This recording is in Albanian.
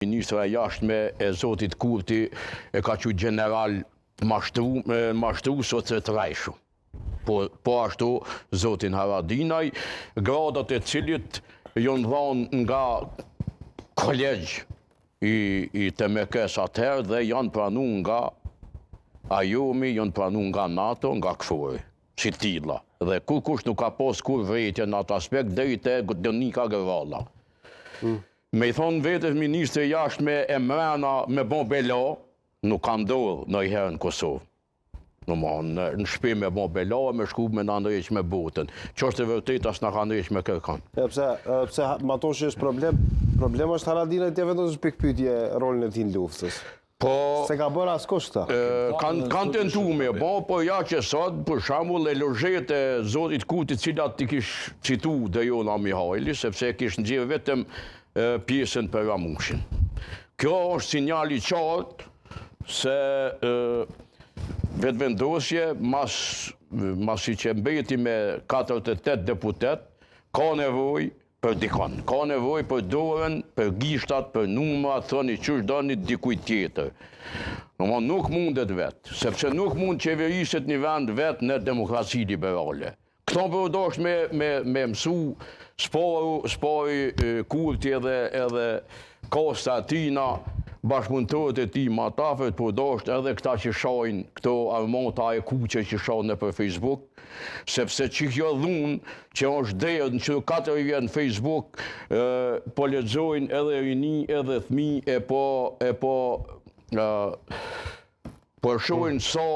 Ministra e jashtme e zotit Kurti e ka qenë general mashtrues të rajshu. Po ashtu zotin Haradinaj, gradat e cilit janë dhënë nga kolegj i TMK-s atëherë dhe janë pranuar nga Ajumi, janë pranuar nga NATO, nga Kfuri, si tilla. Dhe kush nuk ka pas kur vërejtje në atë aspekt deri te Donika Gërvalla. Me i thonë vetës ministre jashtme e mrena me bon bela, nuk ka ndodhur ndonjëherë në Kosovë. Në shtëpi me bon bela, me shku me në ndrejq me botën. Që është e vërtet as në ka ndrejq me kërkan. Pse ma to që është problem është Haradinaj të vendosë pikpytje rolin e ti në luftës. Se ka bërë askush këta. Kanë tentu me bo, po ja që sot, për shembull, e lozhet e zotit Kurti, cilat ti kish citu dhe Jona Mihajli, sepse kish nxjerrë vetëm pjesën për Ramushin. Kjo është sinjali qartë se vetëvendosje, masi që mbeti me 48 deputet, ka nevojë për dikon. Ka nevojë për dorën, për gishtat, për numrat, thoni qysh doni dikujt tjetër. Nuk mundet vetë, sepse nuk mund qeveriset një vend vetë në demokraci liberale. Këto përdosh me mësu spori Kurti edhe Kosta Atina, bashkëpunëtorët e ti matafet përdosh edhe këta që shojnë këto armata e kuqe që shojnë për Facebook, sepse që kjo dhunë që është derë në që 4 vjetë në Facebook, po lexojnë edhe rini, edhe thmi, e po përshojnë sa